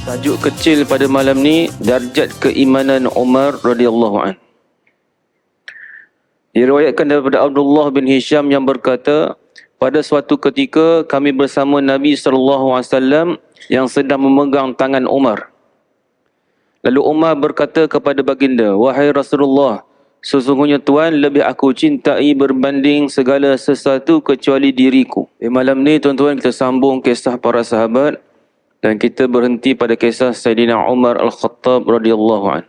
Tajuk kecil pada malam ni, darjat keimanan Umar radhiyallahu an. Diriwayatkan daripada Abdullah bin Hisham yang berkata, pada suatu ketika kami bersama Nabi SAW yang sedang memegang tangan Umar. Lalu Umar berkata kepada baginda, wahai Rasulullah, sesungguhnya Tuhan lebih aku cintai berbanding segala sesuatu kecuali diriku. Di malam ni tuan-tuan kita sambung kisah para sahabat dan kita berhenti pada kisah Sayyidina Umar Al-Khattab radhiyallahu an.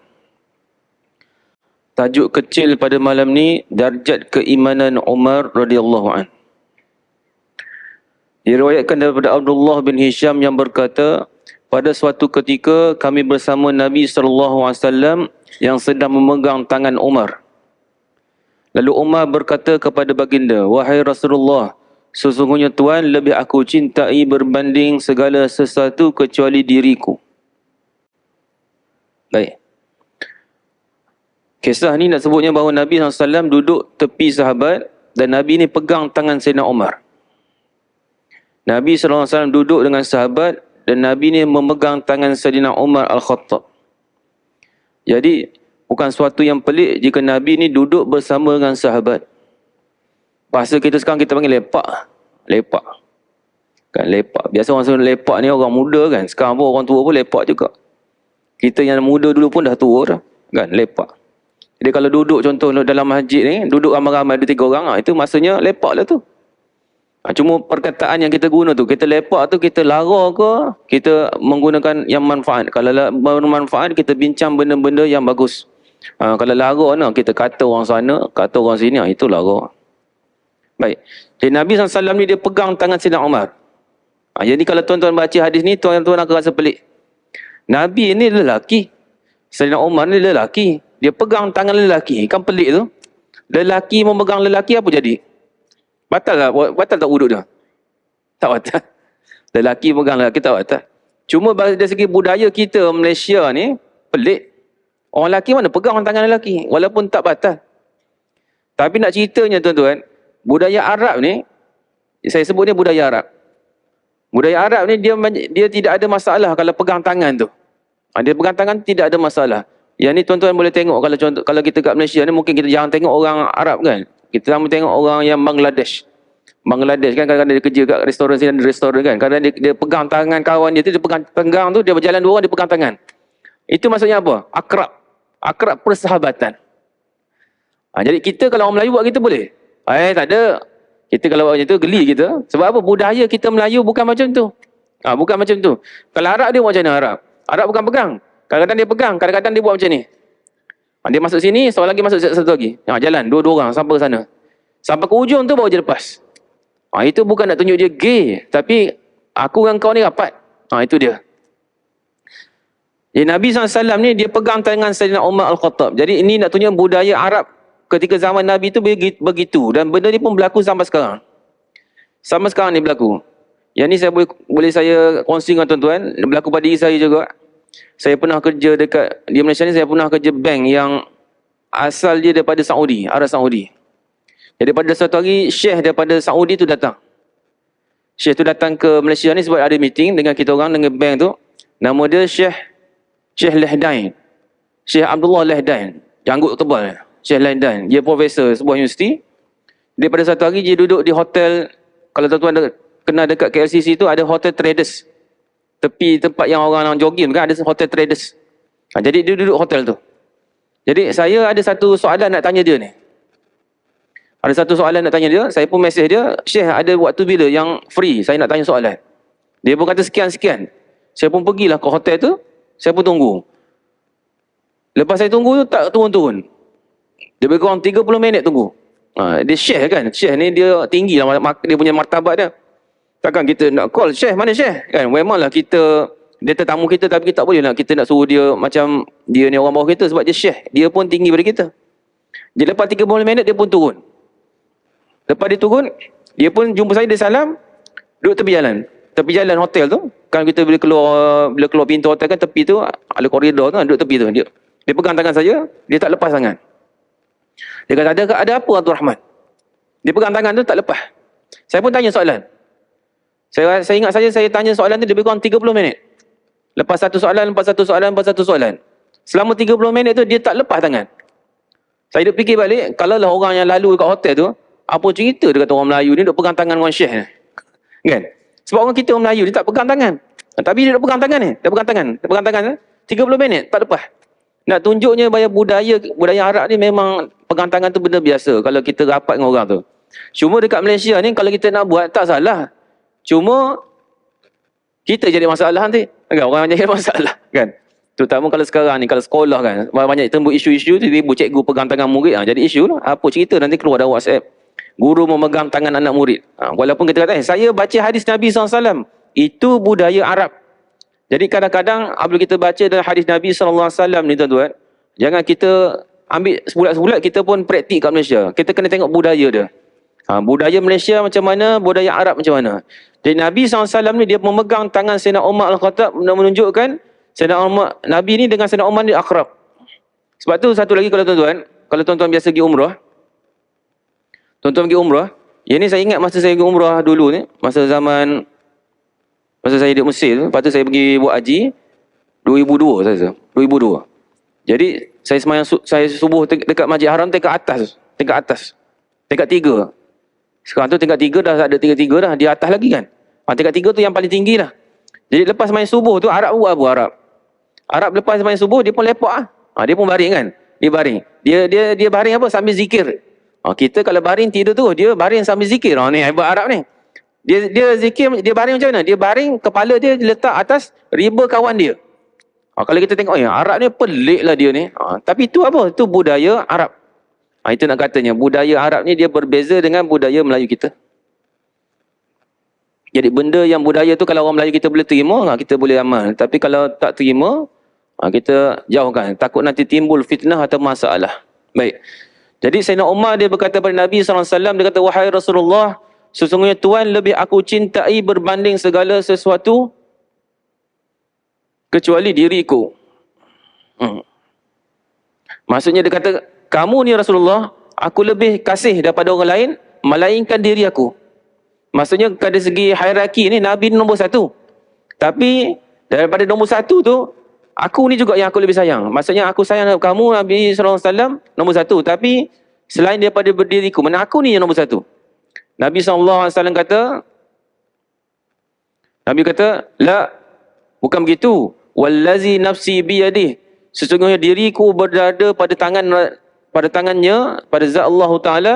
Tajuk kecil pada malam ni, darjat keimanan Umar radhiyallahu an. Diriwayatkan daripada Abdullah bin Hisham yang berkata, pada suatu ketika kami bersama Nabi SAW yang sedang memegang tangan Umar. Lalu Umar berkata kepada baginda, wahai Rasulullah, sesungguhnya Tuhan lebih aku cintai berbanding segala sesuatu kecuali diriku. Baik. Kisah ni nak sebutnya bahawa Nabi SAW duduk tepi sahabat dan Nabi ni pegang tangan Sayyidina Umar. Nabi SAW duduk dengan sahabat dan Nabi ni memegang tangan Sayyidina Umar Al-Khattab. Jadi, bukan suatu yang pelik jika Nabi ni duduk bersama dengan sahabat. Bahasa kita sekarang kita panggil lepak. Lepak. Kan lepak. Biasa orang sebut lepak ni orang muda kan. Sekarang pun orang tua pun lepak juga. Kita yang muda dulu pun dah tua dah. Kan lepak. Jadi kalau duduk contoh dalam masjid ni, duduk ramai-ramai 2-3 orang, itu maksudnya lepak lah tu. Cuma perkataan yang kita guna tu, kita lepak tu kita lara ke, kita menggunakan yang manfaat. Kalau bermanfaat, kita bincang benda-benda yang bagus. Kalau lara nah, kita kata orang sana, kata orang sini, itu lara. Baik. Jadi Nabi SAW ni dia pegang tangan Sayyidina Umar. Jadi kalau tuan-tuan baca hadis ni, tuan-tuan akan rasa pelik. Nabi ni lelaki. Sayyidina Umar ni lelaki. Dia pegang tangan lelaki. Kan pelik tu. Lelaki memegang lelaki apa jadi? Batal tak wuduk dia? Tak batal. Lelaki pegang lelaki tak batal. Cuma dari segi budaya kita Malaysia ni, pelik. Orang lelaki mana pegang tangan lelaki? Walaupun tak batal. Tapi nak ceritanya tuan-tuan, budaya Arab ni, saya sebut dia budaya Arab. Budaya Arab ni dia tidak ada masalah kalau pegang tangan tu. Dia pegang tangan tidak ada masalah. Yang ni tuan-tuan boleh tengok kalau kita kat Malaysia ni mungkin kita jarang tengok orang Arab kan. Kita ramai tengok orang yang Bangladesh. Bangladesh kan kadang-kadang dia kerja kat restoran sini, ada restoran kan. Kadang-kadang dia pegang tangan kawan dia tu, dia pegang tu, dia berjalan 2 orang, dia pegang tangan. Itu maksudnya apa? Akrab. Akrab persahabatan. Jadi kita kalau orang Melayu buat kita boleh? Tak ada. Kita kalau buat macam tu, geli kita. Sebab apa? Budaya kita Melayu bukan macam tu. Bukan macam tu. Kalau Arab dia buat macam mana Arab? Arab bukan pegang. Kadang-kadang dia pegang, kadang-kadang dia buat macam ni. Dia masuk sini, seorang lagi masuk satu lagi. Jalan, 2 orang sampai ke sana. Sampai ke ujung tu baru dia lepas. Itu bukan nak tunjuk dia gay. Tapi, aku dengan kau ni rapat. Itu dia. Jadi Nabi SAW ni, dia pegang tangan Sayyidina Umar Al-Khattab. Jadi ini nak tunjuk budaya Arab ketika zaman Nabi tu begitu. Dan benda ni pun berlaku sampai sekarang. Sampai sekarang ni berlaku. Yang ni saya boleh saya kongsi dengan tuan-tuan. Berlaku pada diri saya juga. Saya pernah kerja di Malaysia ni, saya pernah kerja bank yang asal dia daripada Saudi, Arab Saudi. Jadi pada satu hari, Syekh daripada Saudi tu datang. Syekh tu datang ke Malaysia ni sebab ada meeting dengan kita orang, dengan bank tu. Nama dia Syekh Lehdain. Syekh Abdullah Lehdain. Janggut tebal. Syekh Lehdain. Dia profesor sebuah universiti. Dia pada satu hari, dia duduk di hotel. Kalau tuan-tuan kenal dekat KLCC tu, ada hotel traders. Tepi tempat yang orang jogging kan, ada hotel traders. Jadi dia duduk hotel tu. Jadi saya ada satu soalan nak tanya dia ni. Ada satu soalan nak tanya dia. Saya pun mesej dia, Syekh ada waktu bila yang free, saya nak tanya soalan. Dia pun kata sekian-sekian. Saya pun pergilah ke hotel tu. Saya pun tunggu. Lepas saya tunggu tu tak turun-turun. Dia lebih kurang 30 minit tunggu. Dia Syekh kan. Syekh ni dia tinggi lah, dia punya martabat dia. Takkan kita nak call Syekh, mana Syekh? Kan memanglah dia tetamu kita, tapi kita tak boleh nak kita nak suruh dia macam dia ni orang bawah kita sebab dia Syekh. Dia pun tinggi daripada kita. Jadi lepas 30 minit dia pun turun. Lepas dia turun, dia pun jumpa saya, dia salam, duduk tepi jalan. Tepi jalan hotel tu, kan kita bila keluar pintu hotel kan tepi tu, ada koridor tu, duduk tepi tu. Dia pegang tangan saya, dia tak lepas tangan. Dia kata, ada apa Abdul Rahman? Dia pegang tangan tu tak lepas. Saya pun tanya soalan. Saya ingat saja saya tanya soalan tu lebih kurang 30 minit. Lepas satu soalan, lepas satu soalan, lepas satu soalan. Selama 30 minit tu dia tak lepas tangan. Saya duk fikir balik, kalau lah orang yang lalu dekat hotel tu, apa cerita dia kata orang Melayu ni duk pegang tangan dengan Syekh ni. Kan? Sebab orang kita orang Melayu dia tak pegang tangan. Tapi dia duk pegang tangan ni, dia pegang tangan, 30 minit tak lepas. Nak tunjuknya bahaya budaya Arab ni memang pegang tangan tu benda biasa kalau kita rapat dengan orang tu. Cuma dekat Malaysia ni kalau kita nak buat tak salah. Cuma kita jadi masalah nanti. Kan? Orang jadi masalah kan. Terutama kalau sekarang ni, kalau sekolah kan, banyak tembuk isu-isu tu, ibu cikgu pegang tangan murid, jadi isu lah. Apa cerita nanti keluar dalam WhatsApp. Guru memegang tangan anak murid. Walaupun kita kata, saya baca hadis Nabi SAW. Itu budaya Arab. Jadi kadang-kadang, apabila kita baca dalam hadis Nabi SAW ni tuan-tuan, jangan kita ambil sebulat-sebulat, kita pun praktik kat Malaysia. Kita kena tengok budaya dia. Budaya Malaysia macam mana, budaya Arab macam mana. Jadi Nabi SAW ni dia memegang tangan Sayyidina Umar Al-Khattab menunjukkan Sayyidina Umar, Nabi ni dengan Sayyidina Umar ni akrab. Sebab tu satu lagi kalau tuan-tuan biasa pergi umrah, tuan-tuan pergi umrah, yang ni saya ingat masa saya pergi umrah dulu ni, masa saya di Mesir tu, lepas tu saya pergi buat haji 2002 saya rasa, 2002. Jadi saya semayang saya subuh dekat Masjid Haram tingkat atas. Tingkat 3. Sekarang tu tingkat 3 dah tak ada tingkat 3 dah, di atas lagi kan. Tingkat 3 tu yang paling tinggi lah. Jadi lepas main subuh tu Arab buat apa Arab lepas main subuh dia pun lepak ah. Dia pun baring kan. Dia baring. Dia baring apa? Sambil zikir. Kita kalau baring tidur tu dia baring sambil zikir. Ni hebat Arab ni. Dia zikir, dia baring macam mana? Dia baring, kepala dia letak atas riba kawan dia. Kalau kita tengok Arab ni pelik lah dia ni. Tapi itu apa? Itu budaya Arab. Itu nak katanya budaya Arab ni dia berbeza dengan budaya Melayu kita. Jadi benda yang budaya tu kalau orang Melayu kita boleh terima, kita boleh amal. Tapi kalau tak terima, kita jauhkan. Takut nanti timbul fitnah atau masalah. Baik. Jadi Sayyidina Umar dia berkata kepada Nabi SAW, dia kata, wahai Rasulullah, sesungguhnya Tuhan lebih aku cintai berbanding segala sesuatu kecuali diriku. Maksudnya dia kata, kamu ni Rasulullah, aku lebih kasih daripada orang lain, melainkan diri aku. Maksudnya dari segi hierarki ni Nabi nombor 1. Tapi daripada nombor 1 tu aku ni juga yang aku lebih sayang. Maksudnya aku sayang kamu Nabi SAW nombor 1. Tapi selain daripada berdiriku, mana aku ni yang nombor 1. Nabi SAW kata, Nabi kata, la, bukan begitu. Wallazi nafsi biyadih. Sesungguhnya diriku berada pada tangannya, pada zat Allah Ta'ala,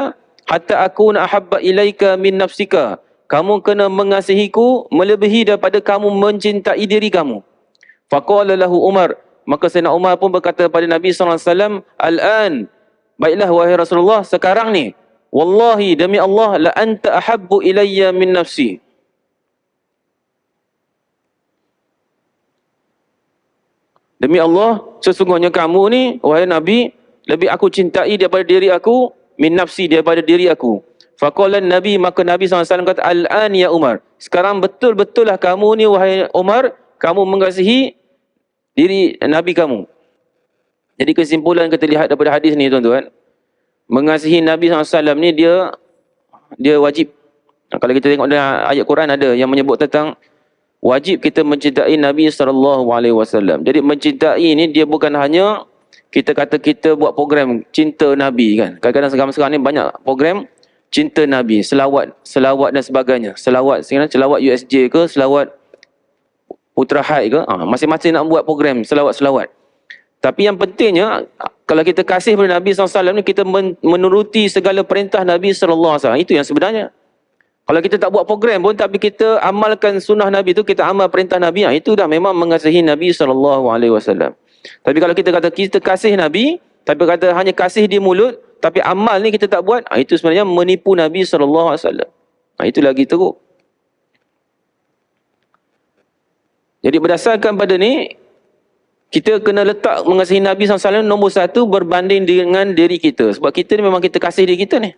hatta akuna ahabba ilaika min nafsika. Kamu kena mengasihiku melebihi daripada kamu mencintai diri kamu. Faqala lahu Umar. Maka Sayyidina Umar pun berkata kepada Nabi SAW, Al-an, baiklah wahai Rasulullah, sekarang ni, wallahi demi Allah, la anta ahabbu ilayya min nafsi. Demi Allah, sesungguhnya kamu ni, wahai Nabi, lebih aku cintai daripada diri aku, min nafsi, daripada diri aku. Faqala Nabi, maka Nabi SAW kata, Al-an ya Umar. Sekarang betul-betul lah kamu ni, wahai Umar, kamu mengasihi diri Nabi kamu. Jadi kesimpulan kita lihat daripada hadis ni tuan-tuan, mengasihi Nabi SAW ni dia wajib. Kalau kita tengok dalam ayat Quran ada yang menyebut tentang wajib kita mencintai Nabi SAW. Jadi mencintai ni dia bukan hanya kita kata kita buat program cinta Nabi kan. Kadang-kadang sekarang ni banyak program cinta Nabi, selawat dan sebagainya. Selawat USJ ke, selawat Putra Hai ke, masing-masing nak buat program selawat-selawat. Tapi yang pentingnya, kalau kita kasih kepada Nabi SAW ni, kita menuruti segala perintah Nabi SAW. Itu yang sebenarnya. Kalau kita tak buat program pun, tapi kita amalkan sunnah Nabi tu, kita amal perintah Nabi, itu dah memang mengasihi Nabi SAW. Tapi kalau kita kata kita kasih Nabi, tapi kata hanya kasih di mulut, tapi amal ni kita tak buat, itu sebenarnya menipu Nabi SAW. Itu lagi teruk. Jadi berdasarkan pada ni, kita kena letak mengasihi Nabi SAW nombor 1 berbanding dengan diri kita. Sebab kita ni memang kita kasih diri kita ni.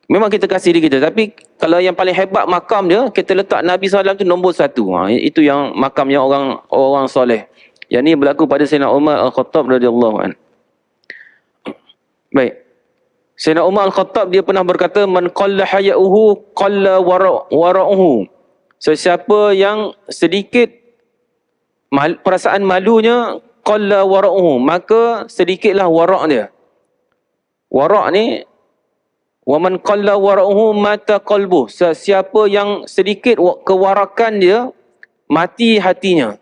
Memang kita kasih diri kita. Tapi kalau yang paling hebat makam dia, kita letak Nabi SAW tu nombor 1. Itu yang makamnya orang soleh. Yang ni berlaku pada Sayyidina Umar Al-Khattab radhiyallahu anhu. Baik. Sayyidina Umar Al-Khattab dia pernah berkata, man qalla haya'uhu qalla wara'uhu. Sesiapa yang sedikit perasaan malunya, qalla wara'uhu, maka sedikitlah warak dia. Warak ni, wa man qalla wara'uhu mata qalbuh. Sesiapa yang sedikit kewarakan dia, mati hatinya.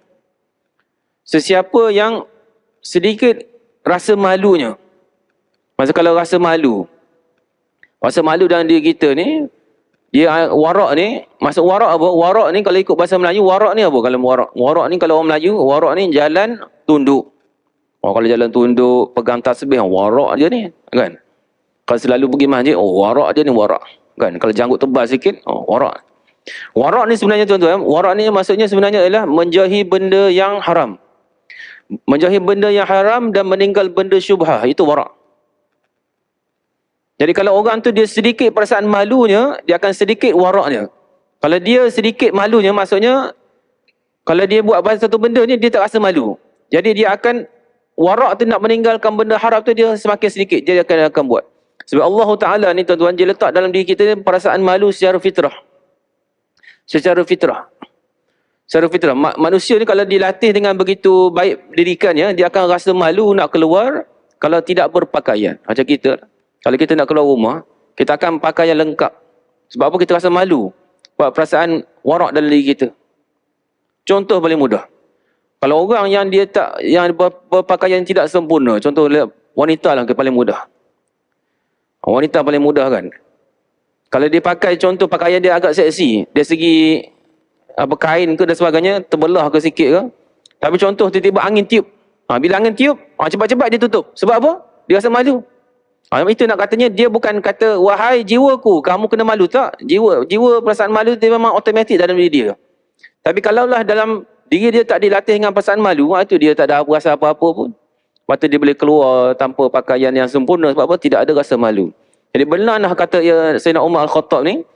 Sesiapa yang sedikit rasa malunya. Maksud kalau rasa malu dalam diri kita ni, dia warak ni, maksud warak apa? Warak ni kalau ikut bahasa Melayu, warak ni apa kalau warak? Warak ni kalau orang Melayu, warak ni jalan tunduk. Kalau jalan tunduk, pegang tasbih, warak je ni, kan? Kalau selalu pergi masjid, warak je ni, warak. Kan? Kalau janggut tebal sikit, warak. Warak ni sebenarnya tuan-tuan, warak ni maksudnya sebenarnya adalah menjauhi benda yang haram. Menjauhi benda yang haram dan meninggal benda syubhah, itu warak. Jadi kalau orang tu dia sedikit perasaan malunya, dia akan sedikit waraknya. Kalau dia sedikit malunya, maksudnya kalau dia buat satu benda ni, dia tak rasa malu. Jadi dia akan, warak tu nak meninggalkan benda haram tu, dia semakin sedikit dia akan buat. Sebab Allah Ta'ala ni tuan-tuan, dia letak dalam diri kita perasaan malu secara fitrah. Secara fitrah. Secara fitrah. Manusia ni kalau dilatih dengan begitu baik didikannya, dia akan rasa malu nak keluar kalau tidak berpakaian. Macam kita. Kalau kita nak keluar rumah, kita akan pakaian lengkap. Sebab apa? Kita rasa malu. Buat perasaan warak dalam diri kita. Contoh paling mudah. Kalau orang yang dia tak, yang berpakaian tidak sempurna, contoh wanita lah paling mudah. Wanita paling mudah kan. Kalau dia pakai contoh pakaian dia agak seksi, dari segi kain ke dan sebagainya, terbelah ke sikit ke. Tapi contoh tiba-tiba angin tiup. Bila angin tiup, cepat-cepat dia tutup. Sebab apa? Dia rasa malu. Itu nak katanya dia bukan kata wahai jiwaku kamu kena malu, tak. Jiwa perasaan malu dia memang automatik dalam diri dia. Tapi kalaulah dalam diri dia tak dilatih dengan perasaan malu, itu dia tak ada rasa apa-apa pun. Lepas tu dia boleh keluar tanpa pakaian yang sempurna. Sebab apa? Tidak ada rasa malu. Jadi benarlah kata Sayyidina Umar Al-Khattab ni,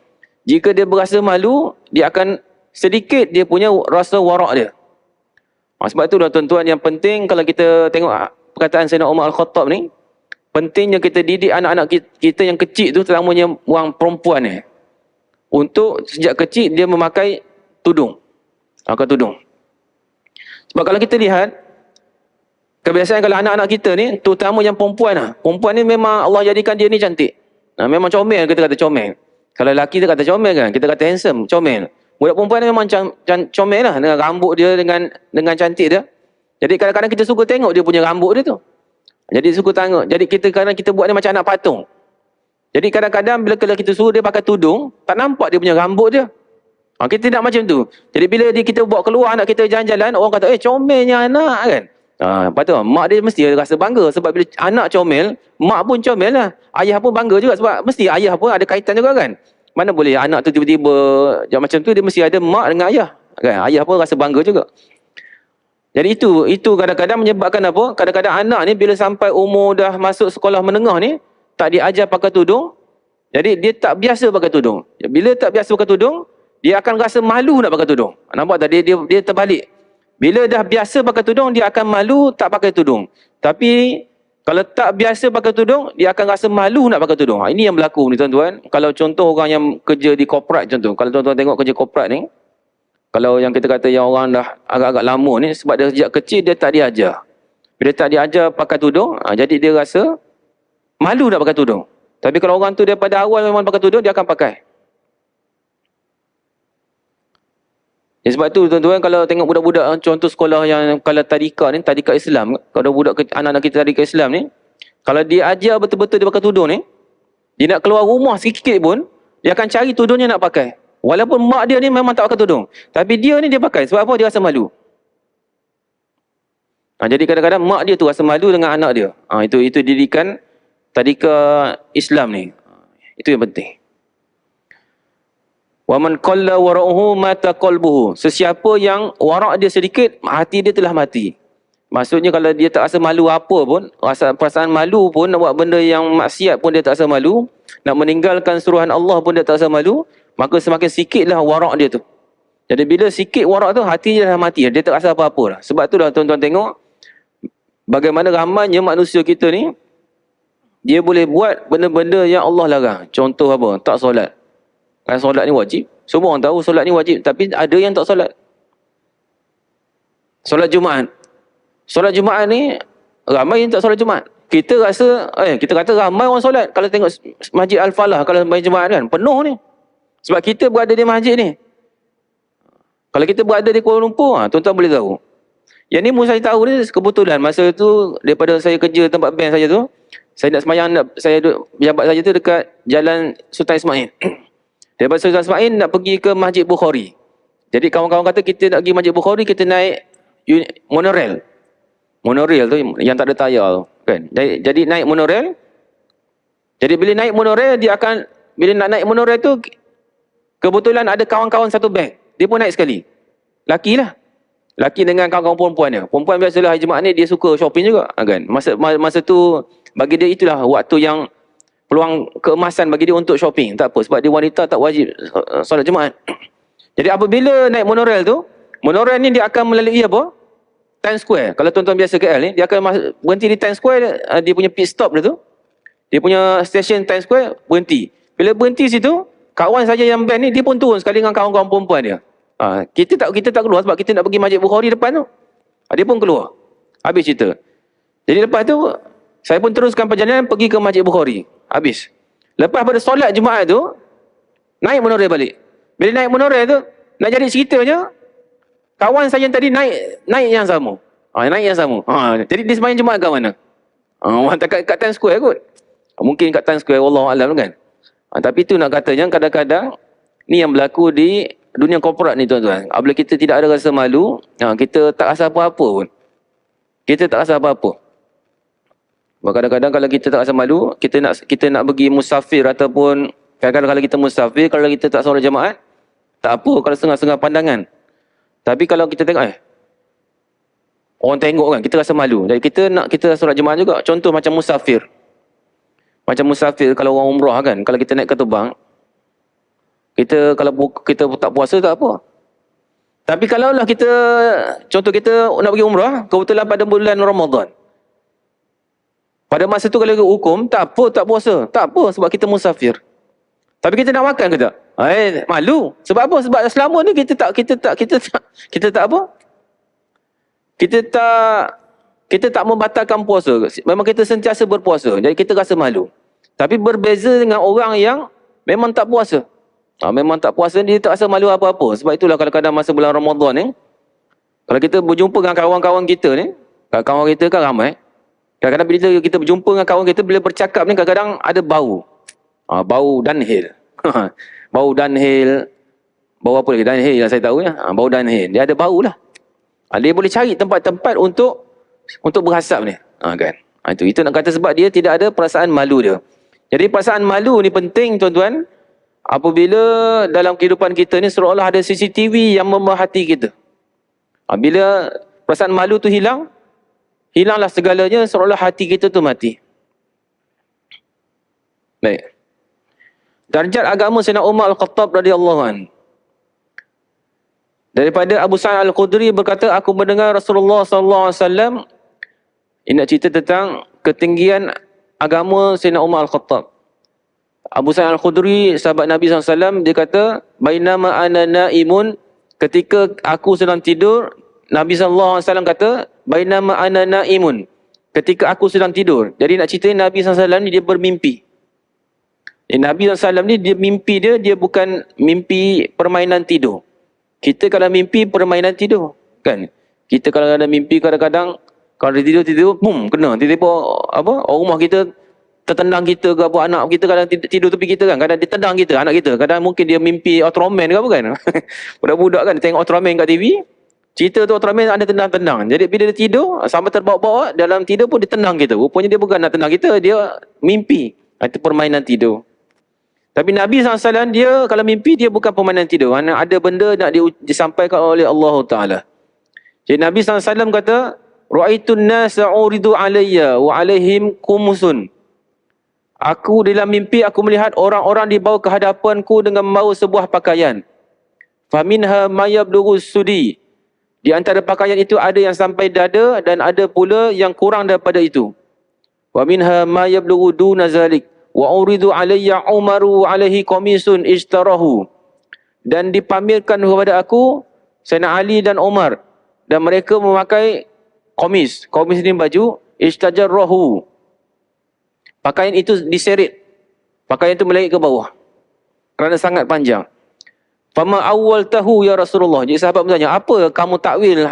jika dia berasa malu, dia akan sedikit dia punya rasa warak dia. Sebab itu tuan-tuan, yang penting kalau kita tengok perkataan Sayyidina Umar Al-Khattab ni, pentingnya kita didik anak-anak kita yang kecil tu, terutamanya orang perempuan ni, untuk sejak kecil dia memakai tudung. Pakai tudung. Sebab kalau kita lihat, kebiasaan kalau anak-anak kita ni, terutama yang perempuan lah. Perempuan ni memang Allah jadikan dia ni cantik. Memang comel, kita kata comel. Kalau lelaki kita kata comel kan, kita kata handsome, comel. Budak perempuan ni memang comel lah, dengan rambut dia, dengan cantik dia. Jadi kadang-kadang kita suka tengok dia punya rambut dia tu. Jadi suka tengok. Jadi kadang kita buat dia macam anak patung. Jadi kadang-kadang bila kita suruh dia pakai tudung, tak nampak dia punya rambut dia. Kita tidak macam tu. Jadi bila kita buat keluar anak kita jalan-jalan, orang kata, comelnya anak kan. Lepas tu, mak dia mesti rasa bangga. Sebab bila anak comel, mak pun comel lah. Ayah pun bangga juga. Sebab mesti ayah pun ada kaitan juga kan. Mana boleh anak tu tiba-tiba macam tu, dia mesti ada mak dengan ayah. Kan? Ayah pun rasa bangga juga. Jadi itu kadang-kadang menyebabkan apa? Kadang-kadang anak ni bila sampai umur dah masuk sekolah menengah ni, tak diajar pakai tudung. Jadi dia tak biasa pakai tudung. Bila tak biasa pakai tudung, dia akan rasa malu nak pakai tudung. Nampak tak? Dia terbalik. Bila dah biasa pakai tudung, dia akan malu tak pakai tudung. Tapi kalau tak biasa pakai tudung, dia akan rasa malu nak pakai tudung. Ini yang berlaku ni tuan-tuan. Kalau contoh orang yang kerja di korporat contoh. Kalau tuan-tuan tengok kerja korporat ni, kalau yang kita kata yang orang dah agak-agak lama ni, sebab dia sejak kecil dia tak diajar. Bila tak diajar pakai tudung, jadi dia rasa malu nak pakai tudung. Tapi kalau orang tu daripada awal memang pakai tudung, dia akan pakai. Sebab tu tuan-tuan, kalau tengok budak-budak contoh sekolah yang kalau tadika ni, tadika Islam, kalau budak anak-anak kita tadika Islam ni, kalau dia ajar betul-betul dia pakai tudung ni, dia nak keluar rumah sikit-sikit pun, dia akan cari tudungnya nak pakai. Walaupun mak dia ni memang tak pakai tudung. Tapi dia ni dia pakai. Sebab apa? Dia rasa malu. Jadi kadang-kadang mak dia tu rasa malu dengan anak dia. Itu didikan tadika Islam ni. Itu yang penting. Wa man qalla wara'uhu mata qalbuhu. Sesiapa yang warak dia sedikit, hati dia telah mati. Maksudnya kalau dia tak rasa malu apa pun, rasa perasaan malu pun, nak buat benda yang maksiat pun dia tak rasa malu, nak meninggalkan suruhan Allah pun dia tak rasa malu, maka semakin sikitlah warak dia tu. Jadi bila sikit warak tu, hati dia dah mati. Dia tak rasa apa-apa lah. Sebab tu dah tuan-tuan tengok, bagaimana ramainya manusia kita ni, dia boleh buat benda-benda yang Allah larang. Contoh apa? Tak solat. Kan solat ni wajib. Semua orang tahu solat ni wajib. Tapi ada yang tak solat. Solat Jumaat. Solat Jumaat ni, ramai yang tak solat Jumaat. Kita kata ramai orang solat. Kalau tengok Masjid Al-Falah, kalau main Jumaat kan, penuh ni. Sebab kita berada di masjid ni. Kalau kita berada di Kuala Lumpur, tuan-tuan boleh tahu. Yang ni saya tahu ni kebetulan. Masa tu, daripada saya kerja tempat band saya tu, saya nak semayang, saya duduk pejabat saya tu dekat Jalan Sultan Ismail. Daripada Sultan Ismail nak pergi ke Masjid Bukhari. Jadi kawan-kawan kata kita nak pergi Masjid Bukhari, kita naik monorail. Monorail tu yang tak ada tayar tu, kan. Jadi naik monorail. Jadi bila naik monorail, bila nak naik monorail tu, kebetulan ada kawan-kawan satu beg. Dia pun naik sekali. Laki lah. Laki dengan kawan-kawan perempuan dia. Perempuan biasalah hari Jumaat ni dia suka shopping juga, kan. Masa tu bagi dia itulah waktu yang peluang keemasan bagi dia untuk shopping. Tak apa, sebab dia wanita tak wajib solat Jumaat. Jadi apabila naik monorail tu, monorail ni dia akan melalui apa? Times Square. Kalau tuan-tuan biasa KL ni, dia akan berhenti di Times Square, dia punya pit stop dia tu. Dia punya stesen Times Square berhenti. Bila berhenti situ, kawan saja yang band ni dia pun turun sekali dengan kawan-kawan perempuan dia. Kita tak keluar sebab kita nak pergi Masjid Bukhari depan tu. Dia pun keluar. Habis cerita. Jadi lepas tu saya pun teruskan perjalanan pergi ke Masjid Bukhari. Habis. Lepas pada solat Jumaat tu, naik monorail balik. Bila naik monorail tu, nak jadi ceritanya, kawan saya yang tadi naik yang sama. Naik yang sama. Jadi dia sembahyang Jumaat kat mana? Kat Times Square kot. Mungkin kat Times Square, wallahualam kan. Tapi tu nak katanya kadang-kadang ni yang berlaku di dunia korporat ni tuan-tuan. Apabila kita tidak ada rasa malu, kita tak rasa apa-apa pun. Kita tak rasa apa-apa. Kadang-kadang kalau kita tak rasa malu, kita nak pergi musafir ataupun kadang-kadang kalau kita musafir, kalau kita tak solat Jumaat, tak apa kalau setengah-setengah pandangan. Tapi kalau kita tengok orang tengok kan, kita rasa malu. Jadi kita solat Jumaat juga. Contoh macam musafir. Macam musafir kalau orang umrah kan, kalau kita naik ke terbang, kalau kita tak puasa tak apa. Tapi kalau lah contoh kita nak pergi umrah, kebetulan pada bulan Ramadan. Pada masa tu kalau hukum, tak apa, tak puasa. Tak apa sebab kita musafir. Tapi kita nak makan ke tak? Malu. Sebab apa? Sebab selama ni kita tak apa? Kita tak membatalkan puasa. Memang kita sentiasa berpuasa. Jadi kita rasa malu. Tapi berbeza dengan orang yang memang tak puasa. Memang tak puasa, dia tak rasa malu apa-apa. Sebab itulah kadang-kadang masa bulan Ramadan ni, kalau kita berjumpa dengan kawan-kawan kita ni, kawan kita kan ramai. Kadang-kadang bila kita berjumpa dengan kawan kita, bila bercakap ni kadang-kadang ada bau. Bau Dunhill. Bau Dunhill. Bau apa lagi? Dunhill yang saya tahu ya. Bau Dunhill. Dia ada bau lah. Dia boleh cari tempat-tempat untuk berhasap ni. Kan? Itu nak kata sebab dia tidak ada perasaan malu dia. Jadi perasaan malu ni penting tuan-tuan. Apabila dalam kehidupan kita ni seolah-olah ada CCTV yang memerhati kita. Bila perasaan malu tu hilanglah segalanya, seolah-olah hati kita tu mati. Baik. Darjat agama Sayyidina Umar Al-Khattab radhiyallahu anhu. Daripada Abu Sa'id Al-Khudri berkata, aku mendengar Rasulullah sallallahu alaihi wasallam nak cerita tentang ketinggian agama Sayyidina Umar Al-Khattab. Abu Sa'id Al-Khudri, sahabat Nabi SAW, dia kata, bainama ana naimun, ketika aku sedang tidur, Nabi SAW kata, bainama ana naimun, ketika aku sedang tidur. Jadi nak cerita Nabi SAW ni dia bermimpi. Nabi SAW ni dia mimpi dia bukan mimpi permainan tidur. Kita kalau mimpi permainan tidur, kan? Kita kalau ada mimpi kadang-kadang, kalau dia tidur, boom, kena. Tiba-tiba orang rumah kita tertendang kita ke apa, anak kita kadang tidur tepi kita kan, kadang dia tendang kita, anak kita, kadang mungkin dia mimpi Ultraman ke apa kan. Budak-budak kan tengok Ultraman kat TV, cerita tu Ultraman ada tendang-tendang. Jadi bila dia tidur, sampai terbawa-bawa, dalam tidur pun dia tendang kita. Rupanya dia bukan nak tendang kita, dia mimpi. Itu permainan tidur. Tapi Nabi SAW dia kalau mimpi dia bukan permainan tidur, ada benda nak disampaikan oleh Allah Ta'ala. Jadi Nabi SAW kata, Ra'aitun nasa uridu alayya wa alaihim kumusun. Aku dalam mimpi aku melihat orang-orang dibawa ke hadapanku dengan membawa sebuah pakaian. Faminha mayablughu sudi. Di antara pakaian itu ada yang sampai dada dan ada pula yang kurang daripada itu. Wa minha mayablughu duna zalik. wa uridu alayya Umaru alaihi qamisun ishtarahu, dan dipamerkan kepada aku Sayyidina Ali dan Umar, dan mereka memakai qamis. Qamis ni baju, ishtajarrahu, pakaian itu diseret, pakaian itu melengit ke bawah kerana sangat panjang. Fama awal tahu ya Rasulullah. Jadi sahabat bertanya, apa kamu takwil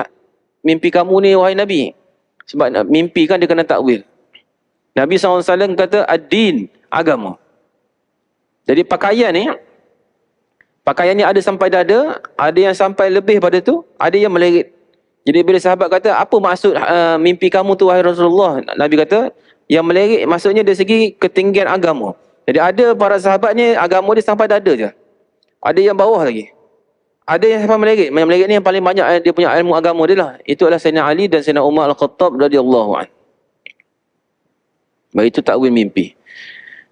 mimpi kamu ni wahai Nabi? Sebab mimpi kan dia kena takwil. Nabi SAW kata ad-din, agama. Jadi pakaian ni ada sampai dada, ada yang sampai lebih pada tu, ada yang meleret. Jadi bila sahabat kata, apa maksud mimpi kamu tu wahai Rasulullah? Nabi kata, yang meleret maksudnya dari segi ketinggian agama. Jadi ada para sahabat ni agama dia sampai dada je. Ada yang bawah lagi. Ada yang sampai meleret. Yang meleret ni yang paling banyak dia punya ilmu agama dia lah. Itu adalah Sayyidina Ali dan Sayyidina Umar Al-Khattab radhiyallahu anhu. Baik, itu takwil mimpi.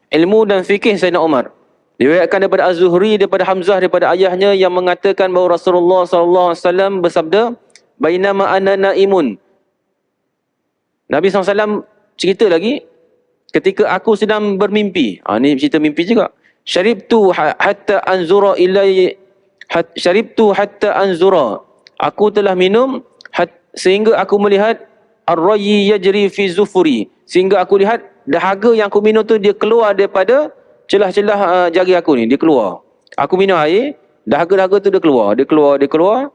Ilmu dan fikih Sayyidina Umar. Diriwayatkan daripada Az-Zuhri, daripada Hamzah, daripada ayahnya yang mengatakan bahawa Rasulullah SAW bersabda, bainama ana naimun. Nabi SAW cerita lagi, ketika aku sedang bermimpi. Ni cerita mimpi juga. Syaribtu hatta anzura ilai, syaribtu hatta anzura. Aku telah minum sehingga aku melihat ar-rayyi yajri fi zufuri. Sehingga aku lihat dahaga yang aku minum tu dia keluar daripada celah-celah jari aku ni, dia keluar. Aku minum air, dahaga-dahaga tu dia keluar.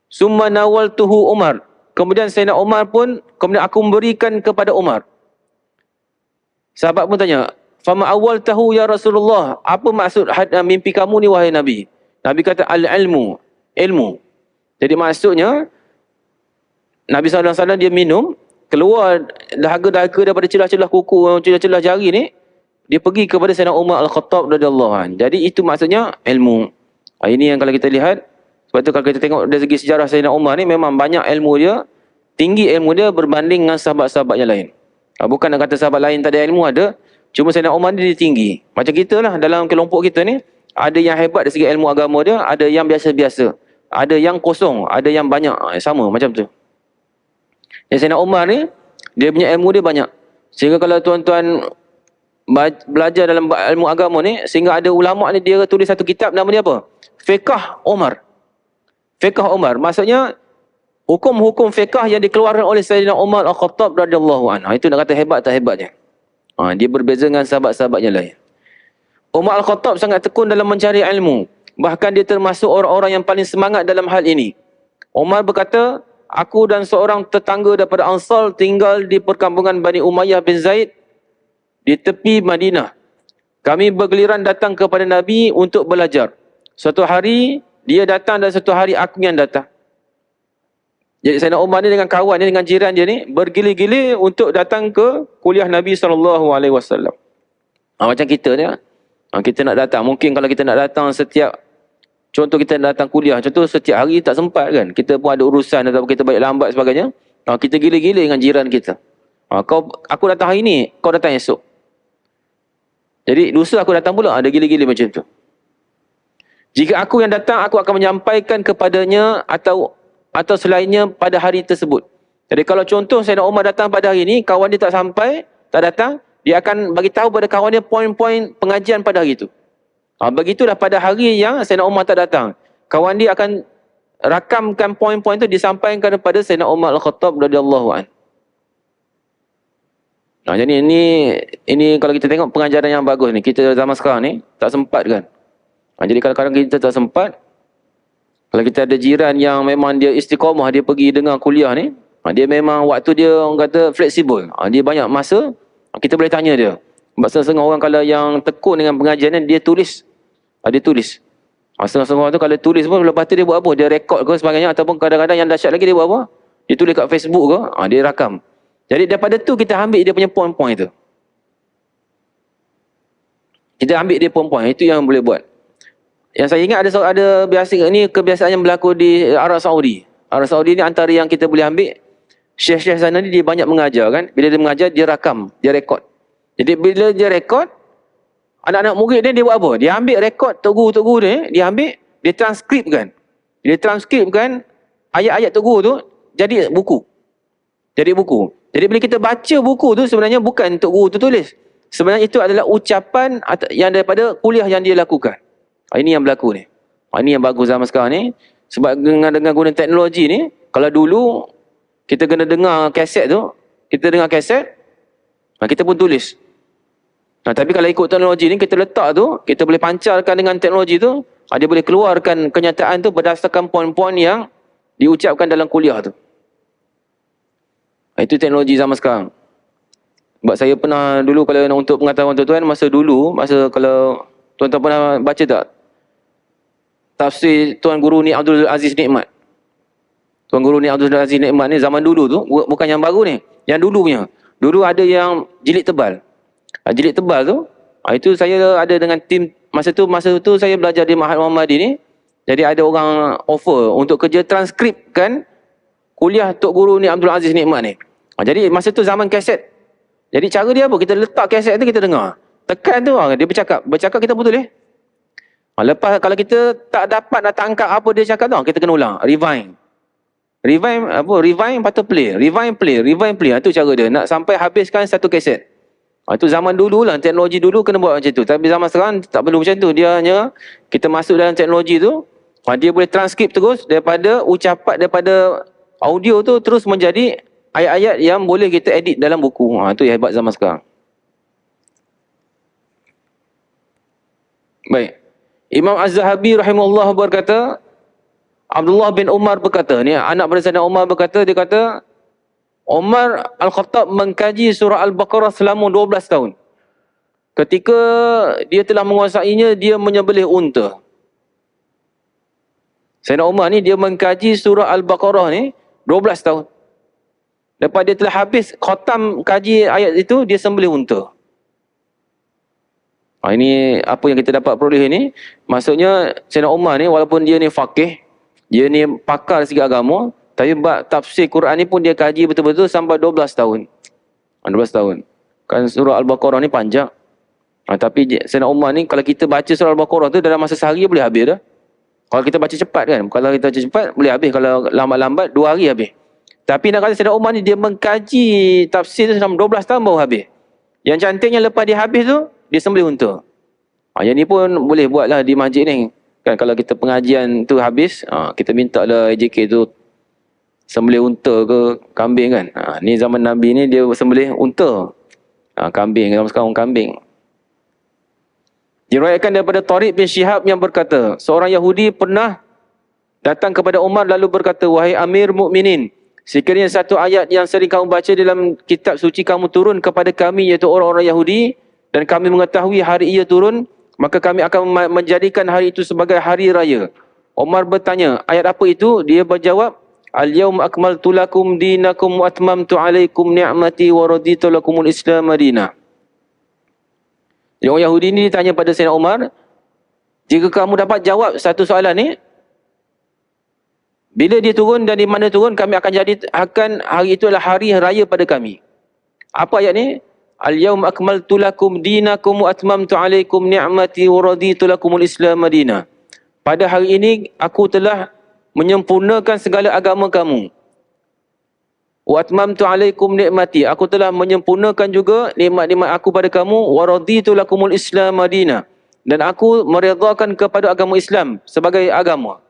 Summa nawaltuhu Umar. Kemudian Sayyidina Umar pun, kemudian aku memberikan kepada Umar. Sahabat pun tanya, fama awal tahu ya Rasulullah, apa maksud mimpi kamu ni wahai Nabi? Nabi kata al-ilmu, ilmu. Jadi maksudnya Nabi SAW dia minum, keluar dahaga-dahaga daripada celah-celah kuku, celah-celah jari ni, dia pergi kepada Sayyidina Umar Al-Khattab radhiyallahu anhu. Jadi itu maksudnya ilmu. Ini yang kalau kita lihat, sebab tu kalau kita tengok dari segi sejarah Sayyidina Umar ni memang banyak ilmu dia, tinggi ilmu dia berbanding dengan sahabat-sahabat yang lain. Bukan nak kata sahabat lain tak ada ilmu, ada. Cuma Sayyidina Umar ni dia tinggi. Macam kita lah, dalam kelompok kita ni, ada yang hebat dari segi ilmu agama dia, ada yang biasa-biasa. Ada yang kosong, ada yang banyak. Sama macam tu. Yang Sayyidina Umar ni, dia punya ilmu dia banyak. Sehingga kalau tuan-tuan belajar dalam ilmu agama ni, sehingga ada ulama ni dia tulis satu kitab, nama dia apa? Fiqh Umar. Fiqh Umar. Maksudnya, hukum-hukum fiqh yang dikeluarkan oleh Sayyidina Umar Al-Khattab radhiyallahu anhu. Itu nak kata hebat tak hebatnya. Dia berbeza dengan sahabat-sahabatnya lain. Umar Al-Khattab sangat tekun dalam mencari ilmu. Bahkan dia termasuk orang-orang yang paling semangat dalam hal ini. Umar berkata, aku dan seorang tetangga daripada Ansar tinggal di perkampungan Bani Umayyah bin Zaid di tepi Madinah. Kami bergiliran datang kepada Nabi untuk belajar. Suatu hari dia datang dan suatu hari aku yang datang. Jadi Sayyidina Umar ni dengan kawan dia, dengan jiran dia ni, bergilir-gilir untuk datang ke kuliah Nabi SAW. Macam kita ni, kita nak datang. Mungkin kalau kita nak datang setiap, contoh kita nak datang kuliah, contoh setiap hari tak sempat kan. Kita pun ada urusan atau kita balik lambat sebagainya. Kita gilir-gilir dengan jiran kita. Aku datang hari ni, kau datang esok. Jadi lusa aku datang pula, ada gilir-gilir macam tu. Jika aku yang datang, aku akan menyampaikan kepadanya atau selainnya pada hari tersebut. Jadi kalau contoh Sayyidina Umar datang pada hari ini, kawan dia tak sampai, tak datang, dia akan bagi tahu pada kawan dia poin-poin pengajian pada hari itu. Begitulah pada hari yang Sayyidina Umar tak datang, kawan dia akan rakamkan poin-poin itu disampaikan kepada Sayyidina Umar Al-Khattab radhiyallahu anhu. Jadi ini kalau kita tengok pengajaran yang bagus ni, kita zaman sekarang ni tak sempat kan. Jadi kadang-kadang kita tak sempat. Kalau kita ada jiran yang memang dia istiqamah, dia pergi dengar kuliah ni, dia memang waktu dia orang kata fleksibel. Dia banyak masa, kita boleh tanya dia. Sebab setengah orang kalau yang tekun dengan pengajian ni, dia tulis. Dia tulis. Setengah orang tu kalau tulis pun, lepas tu dia buat apa? Dia rekod ke sebagainya, ataupun kadang-kadang yang dahsyat lagi dia buat apa? Dia tulis kat Facebook ke, dia rakam. Jadi daripada tu kita ambil dia punya poin-poin tu. Kita ambil dia poin-poin, itu yang boleh buat. Yang saya ingat ada biasa ni kebiasaan yang berlaku di Arab Saudi. Arab Saudi ni antara yang kita boleh ambil. Syekh-syekh sana ni dia banyak mengajar kan. Bila dia mengajar dia rakam, dia rekod. Jadi bila dia rekod, anak-anak murid dia buat apa? Dia ambil rekod tok guru dia ambil, dia transkripkan. Dia transkripkan ayat-ayat tok guru tu jadi buku. Jadi bila kita baca buku tu sebenarnya bukan tok guru tu tulis. sebenarnya itu adalah ucapan yang daripada kuliah yang dia lakukan. Ini yang berlaku ni. Ini yang bagus zaman sekarang ni. Sebab dengan guna teknologi ni, kalau dulu kita kena dengar kaset tu, kita dengar kaset, kita pun tulis. Tapi kalau ikut teknologi ni, kita letak tu, kita boleh pancarkan dengan teknologi tu, dia boleh keluarkan kenyataan tu berdasarkan poin-poin yang diucapkan dalam kuliah tu. Itu teknologi zaman sekarang. Sebab saya pernah dulu, kalau untuk pengetahuan tuan-tuan, masa kalau tuan-tuan pernah baca tak tafsir Tuan Guru Ni Abdul Aziz Nikmat. Tuan Guru Ni Abdul Aziz Nikmat ni zaman dulu tu, bukan yang baru ni, yang dulu punya. Dulu ada yang jilid tebal. Jilid tebal tu, itu saya ada dengan tim, masa tu saya belajar di Mahat Muhammadi ni. Jadi ada orang offer untuk kerja transkripkan kuliah Tok Guru Ni Abdul Aziz Nikmat ni. Jadi masa tu zaman kaset. Jadi cara dia apa? Kita letak kaset tu, kita dengar. Tekan tu, dia bercakap kita pun tulis. Lepas kalau kita tak dapat nak tangkap apa dia cakap tu, kita kena ulang, rewind, lepas tu play. Itu cara dia nak sampai habiskan satu kaset. Itu zaman dulu lah, teknologi dulu kena buat macam tu. Tapi zaman sekarang tak perlu macam tu. Dia hanya kita masuk dalam teknologi tu, dia boleh transkrip terus daripada ucapan, daripada audio tu terus menjadi ayat-ayat yang boleh kita edit dalam buku. Itu yang hebat zaman sekarang. Baik. Imam Az-Zahabi rahimahullah berkata, Abdullah bin Umar berkata, ni anak pada Sayyidina Umar berkata, dia kata, Umar Al-Khattab mengkaji surah Al-Baqarah selama 12 tahun. Ketika dia telah menguasainya, dia menyembelih unta. Sayyidina Umar ni, dia mengkaji surah Al-Baqarah ni 12 tahun. Lepas dia telah habis khatam kaji ayat itu, dia sembelih unta. Ini apa yang kita dapat peroleh ni. Maksudnya Sayyidina Umar ni, walaupun dia ni faqih, dia ni pakar segi agama, tapi tafsir Quran ni pun dia kaji betul-betul sampai 12 tahun. 12 tahun. Kan surah Al-Baqarah ni panjang. Tapi Sayyidina Umar ni, kalau kita baca surah Al-Baqarah tu dalam masa sehari boleh habis dah. Kalau kita baca cepat kan. Kalau kita baca cepat boleh habis. Kalau lambat-lambat 2 hari habis. Tapi nak kata Sayyidina Umar ni, dia mengkaji tafsir tu selama 12 tahun baru habis. Yang cantiknya lepas dia habis tu, dia sembelih unta. Yang ni pun boleh buatlah di masjid ni. Kan kalau kita pengajian tu habis, kita minta lah AJK tu sembelih unta ke kambing kan. Ni zaman Nabi ni dia sembelih unta. Kambing, zaman sekarang kambing. Diriwayatkan daripada Tariq bin Syihab yang berkata, seorang Yahudi pernah datang kepada Umar lalu berkata, wahai Amir Mukminin, sekiranya satu ayat yang sering kamu baca dalam kitab suci kamu turun kepada kami, iaitu orang-orang Yahudi, dan kami mengetahui hari ia turun, maka kami akan menjadikan hari itu sebagai hari raya. Umar bertanya, ayat apa itu? Dia berjawab, al-yawma akmaltu lakum dinakum wa atmamtu alaikum ni'mati wa raditu lakumul Islam madinah. Jadi orang Yahudi ni ditanya pada Sayyidina Umar, jika kamu dapat jawab satu soalan ni, bila dia turun dan di mana turun, kami akan hari itu adalah hari raya pada kami. Apa ayat ni? Al-yawma akmaltu lakum dinakum wa atmamtu alaikum ni'mati wa raditu lakumul Islam madinah. Pada hari ini aku telah menyempurnakan segala agama kamu. Wa atmamtu alaikum ni'mati. Aku telah menyempurnakan juga nikmat-nikmat aku pada kamu. Wa raditu lakumul Islam madinah. Dan aku meredhakan kepada agama Islam sebagai agama.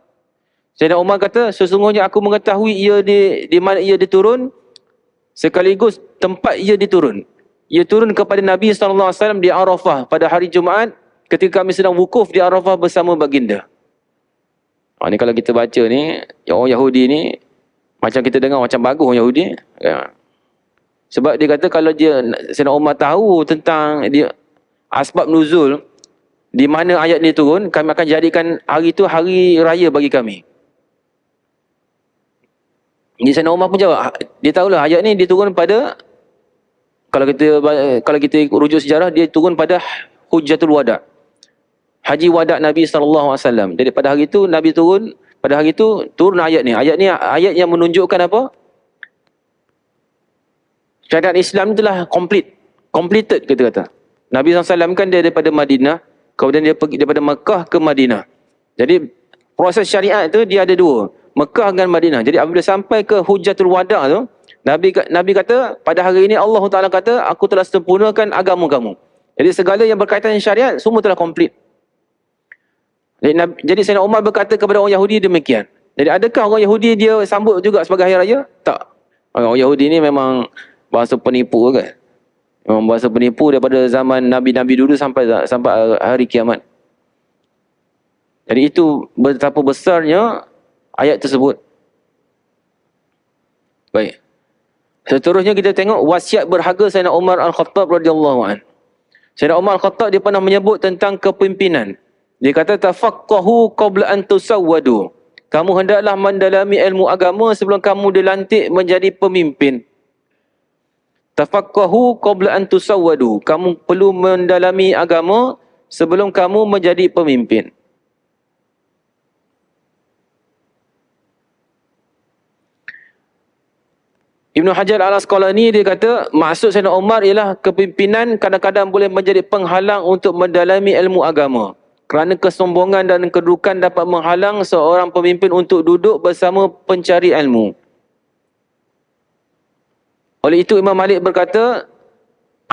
Sayyidina Umar kata, sesungguhnya aku mengetahui ia di mana ia diturun, sekaligus tempat ia diturun. Ia turun kepada Nabi SAW di Arafah pada hari Jumaat ketika kami sedang wukuf di Arafah bersama baginda. Ni kalau kita baca ni, orang Yahudi ni, macam kita dengar macam bagus orang Yahudi. Ya. Sebab dia kata kalau Sayyidina Umar tahu tentang asbab nuzul, di mana ayat ni turun, kami akan jadikan hari itu hari raya bagi kami. Ni Sayyidina Umar pun jawab, dia tahulah ayat ni dia turun pada, kalau kita rujuk sejarah, dia turun pada Hujjatul Wada'. Haji Wada' Nabi SAW. Jadi pada hari itu Nabi turun, pada hari itu turun ayat ni. Ayat ni ayat yang menunjukkan apa? Syariat Islam itulah completed kita kata. Nabi SAW kan dia daripada Madinah, kemudian dia pergi daripada Mekah ke Madinah. Jadi proses syariat itu dia ada dua, Mekah dengan Madinah. Jadi apabila sampai ke Hujjatul Wada' tu, Nabi kata, pada hari ini Allah Ta'ala kata, aku telah sempurnakan agama kamu. Jadi segala yang berkaitan dengan syariat semua telah komplit. Jadi Sayyidina Umar berkata kepada orang Yahudi demikian. Jadi adakah orang Yahudi dia sambut juga sebagai hari raya? Tak. Orang Yahudi ni memang bahasa penipu kan. Memang bahasa penipu daripada zaman Nabi-Nabi dulu sampai hari kiamat. Jadi itu betapa besarnya ayat tersebut. Baik. Seterusnya kita tengok wasiat berharga Sayyidina Umar Al-Khattab radhiyallahu anhu. Sayyidina Umar Al-Khattab dia pernah menyebut tentang kepimpinan. Dia kata tafaqqahu qabla an tusawwadu. Kamu hendaklah mendalami ilmu agama sebelum kamu dilantik menjadi pemimpin. Tafaqqahu qabla an tusawwadu. Kamu perlu mendalami agama sebelum kamu menjadi pemimpin. Ibn Hajar Al-Asqalani dia kata maksud Sayyidina Umar ialah kepimpinan kadang-kadang boleh menjadi penghalang untuk mendalami ilmu agama. Kerana kesombongan dan kedudukan dapat menghalang seorang pemimpin untuk duduk bersama pencari ilmu. Oleh itu Imam Malik berkata,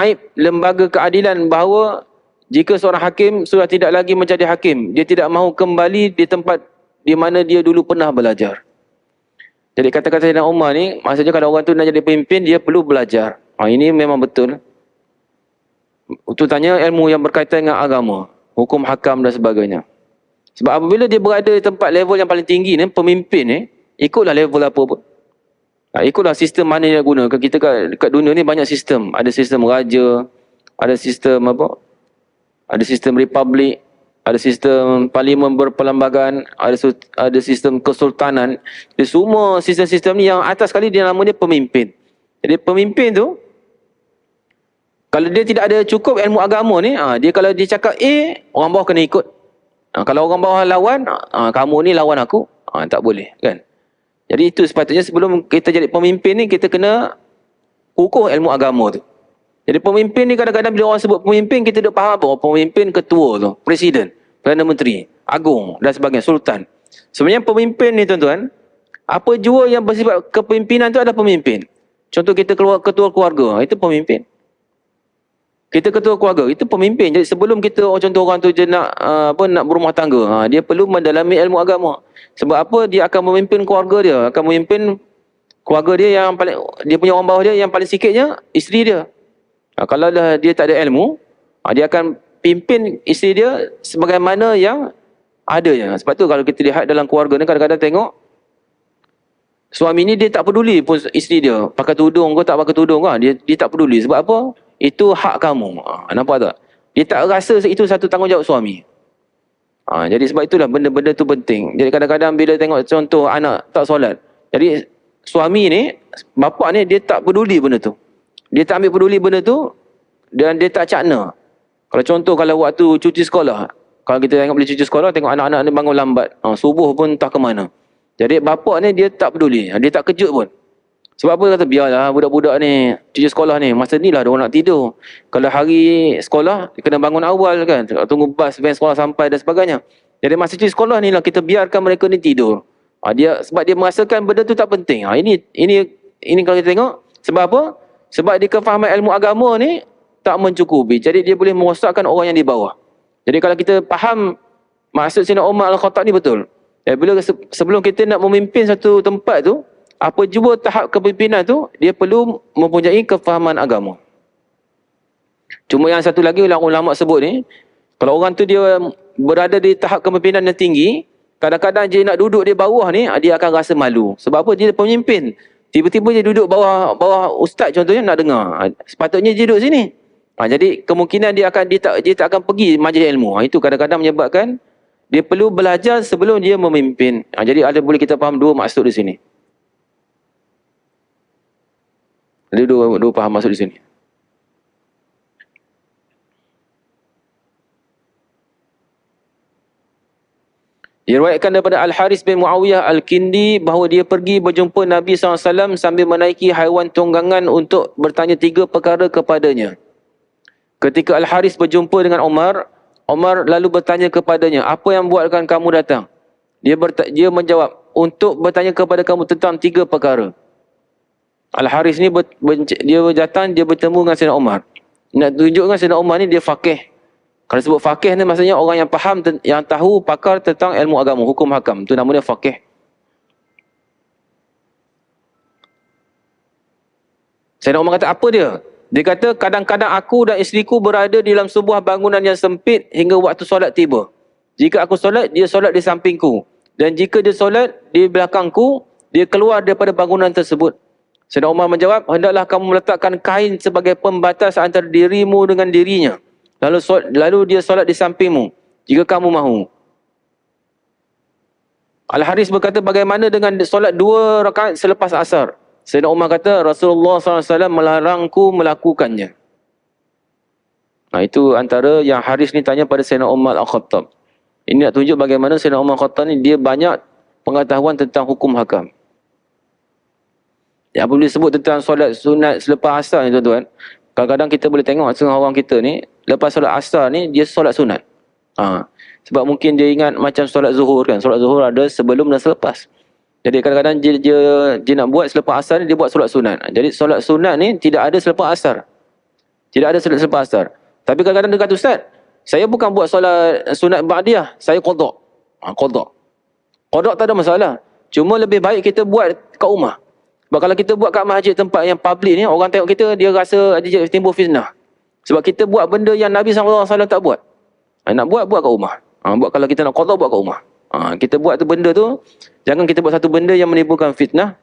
aib lembaga keadilan bahawa jika seorang hakim sudah tidak lagi menjadi hakim, dia tidak mahu kembali di tempat di mana dia dulu pernah belajar. Jadi kata-kata Sayyidina Umar ni, maksudnya kalau orang tu nak jadi pemimpin, dia perlu belajar. Ini memang betul. Terutamanya ilmu yang berkaitan dengan agama, hukum hakam dan sebagainya. Sebab apabila dia berada di tempat level yang paling tinggi ni, pemimpin ni, ikutlah level apa pun. Ikutlah sistem mana yang guna. Kita kat dunia ni banyak sistem. Ada sistem raja, ada sistem apa? Ada sistem republik, ada sistem parlimen berperlembagaan, ada sistem kesultanan. Jadi semua sistem-sistem ni yang atas sekali dia nama dia pemimpin. Jadi pemimpin tu, kalau dia tidak ada cukup ilmu agama ni, dia kalau dia cakap A, orang bawah kena ikut. Kalau orang bawah lawan, kamu ni lawan aku, tak boleh kan. Jadi itu sepatutnya sebelum kita jadi pemimpin ni, kita kena kukuh ilmu agama tu. Jadi pemimpin ni kadang-kadang bila orang sebut pemimpin, kita duk faham apa? Pemimpin ketua tu, presiden, Perdana Menteri, agung dan sebagainya, sultan. Sebenarnya pemimpin ni tuan-tuan, apa jua yang bersifat kepimpinan tu adalah pemimpin. Contoh kita keluar ketua keluarga, itu pemimpin. Kita ketua keluarga, itu pemimpin. Jadi sebelum kita, contoh orang tu je nak berumah tangga, dia perlu mendalami ilmu agama. Sebab apa? Dia akan memimpin keluarga dia, akan memimpin keluarga dia yang paling, dia punya orang bawah dia yang paling sikitnya isteri dia. Kalau dah dia tak ada ilmu, dia akan pimpin isteri dia sebagaimana yang adanya. Sebab tu kalau kita lihat dalam keluarga ni, kadang-kadang tengok suami ni dia tak peduli pun isteri dia pakai tudung ke tak pakai tudung ke, dia tak peduli. Sebab apa? Itu hak kamu. Nampak tak? Dia tak rasa itu satu tanggungjawab suami. Jadi sebab itulah benda-benda tu penting. Jadi kadang-kadang bila tengok contoh anak tak solat, jadi suami ni, bapa ni, dia tak peduli benda tu. Dia tak ambil peduli benda tu dan dia tak cakna. Kalau contoh kalau waktu cuti sekolah, kalau kita tengok bila cuti sekolah, tengok anak-anak ni bangun lambat, subuh pun entah ke mana. Jadi bapa ni dia tak peduli, dia tak kejut pun. Sebab apa? Dia kata biarlah budak-budak ni cuti sekolah ni, masa ni lah diorang nak tidur. Kalau hari sekolah dia kena bangun awal kan, tunggu bas van sekolah sampai dan sebagainya. Jadi masa cuti sekolah ni lah kita biarkan mereka ni tidur. Sebab dia merasakan benda tu tak penting. Ini kalau kita tengok, sebab apa? Sebab dia kefahaman ilmu agama ni tak mencukupi. Jadi dia boleh merosakkan orang yang di bawah. Jadi kalau kita faham maksud Sayyidina Umar Al-Khattab ni betul. Bila sebelum kita nak memimpin satu tempat tu, apa jua tahap kepimpinan tu, dia perlu mempunyai kefahaman agama. Cuma yang satu lagi ulama sebut ni, kalau orang tu dia berada di tahap kepimpinan yang tinggi, kadang-kadang dia nak duduk di bawah ni, dia akan rasa malu. Sebab apa? Dia pemimpin. Tiba-tiba dia duduk bawah ustaz contohnya nak dengar. Sepatutnya dia duduk sini. Jadi kemungkinan dia tak akan pergi majlis ilmu. Itu kadang-kadang menyebabkan dia perlu belajar sebelum dia memimpin. Jadi boleh kita faham dua maksud di sini. Ada dua faham maksud di sini. Diriwayatkan daripada Al-Haris bin Muawiyah Al-Kindi bahawa dia pergi berjumpa Nabi SAW sambil menaiki haiwan tunggangan untuk bertanya 3 perkara kepadanya. Ketika Al-Haris berjumpa dengan Umar lalu bertanya kepadanya, apa yang buatkan kamu datang? Dia menjawab, untuk bertanya kepada kamu tentang 3 perkara. Al-Haris ni dia datang, dia bertemu dengan Sayyidina Umar. Nak tunjukkan Sayyidina Umar ni dia faqih. Kalau sebut faqih ni maksudnya orang yang faham, yang tahu, pakar tentang ilmu agama, hukum hakam. Itu nama dia faqih. Sayyidina Umar kata apa dia? Dia kata kadang-kadang aku dan isteriku berada di dalam sebuah bangunan yang sempit hingga waktu solat tiba. Jika aku solat, dia solat di sampingku. Dan jika dia solat di belakangku, dia keluar daripada bangunan tersebut. Sayyidina Umar menjawab, hendaklah kamu meletakkan kain sebagai pembatas antara dirimu dengan dirinya. Lalu dia solat di sampingmu, jika kamu mahu. Al-Haris berkata, bagaimana dengan solat 2 rakaat selepas asar? Sayyidina Umar kata, Rasulullah SAW melarangku melakukannya. Nah, itu antara yang Haris ni tanya pada Sayyidina Umar Al-Khattab. Ini nak tunjuk bagaimana Sayyidina Umar Al-Khattab ni dia banyak pengetahuan tentang hukum hakam. Ya, apabila disebut tentang solat sunat selepas asar ni tuan-tuan, kadang-kadang kita boleh tengok setengah orang kita ni, lepas solat asar ni dia solat sunat. Sebab mungkin dia ingat macam solat zuhur kan. Solat zuhur ada sebelum dan selepas. Jadi kadang-kadang dia nak buat selepas asar ni, dia buat solat sunat. Jadi solat sunat ni tidak ada selepas asar. Tidak ada solat selepas asar. Tapi kadang-kadang dia kata, Ustaz, saya bukan buat solat sunat ba'diyah, saya qada. Qada. Qada tak ada masalah. Cuma lebih baik kita buat kat rumah. Sebab kalau kita buat kat masjid tempat yang public ni, orang tengok kita, dia rasa dia timbul fitnah. Sebab kita buat benda yang Nabi SAW tak buat. Nak buat kat rumah. Buat kalau kita nak qada, buat kat rumah. Kita buat tu benda tu, jangan kita buat satu benda yang menimbulkan fitnah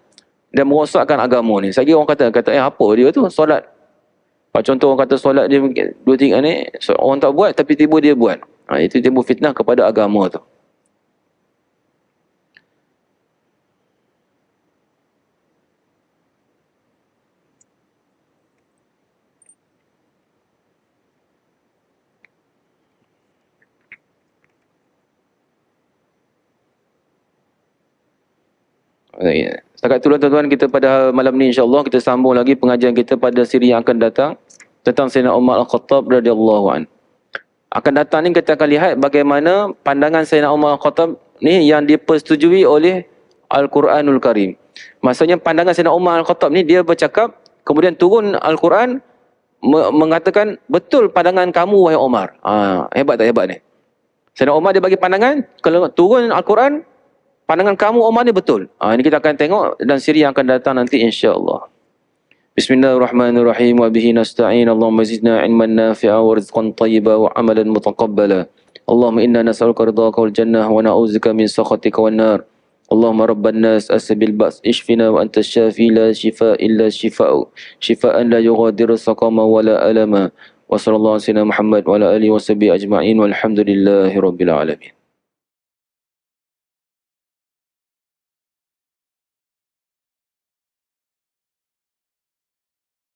dan merosakkan agama ni. Lagi orang kata apa dia tu? Solat. Contoh orang kata solat dia 2-3 ni, orang tak buat tapi tiba dia buat. Itu timbul fitnah kepada agama tu. Setakat itulah tuan-tuan, kita pada malam ni insya-Allah kita sambung lagi pengajian kita pada siri yang akan datang tentang Sayyidina Umar Al-Khattab radhiyallahu an. Akan datang ni kita akan lihat bagaimana pandangan Sayyidina Umar Al-Khattab ni yang dipersetujui oleh Al-Quranul Karim. Maksudnya pandangan Sayyidina Umar Al-Khattab ni dia bercakap, kemudian turun Al-Quran mengatakan betul pandangan kamu wahai Umar. Hebat tak hebat ni? Sayyidina Umar dia bagi pandangan, kalau turun Al-Quran, pandangan kamu Umar ni betul. Ini kita akan tengok dan siri yang akan datang nanti insya-Allah. Bismillahirrahmanirrahim. Wa bihi nasta'in. Allahumma zidna ilman nafi'a wa rizqan thayyiban wa amalan mutaqabbala. Allahumma inna nas'aluka ridhaka wal jannah wa na'udzubika min sakhatika wan nar. Allahumma rabban nas asbil ba's ishfina wa anta syafi la shifaa illa shifaa'u. Shifaa'an la yughadiru saqama wa la alama. Wa sallallahu alaihi Muhammad wa ala alihi wa sahbihi ajma'in walhamdulillahi rabbil alamin.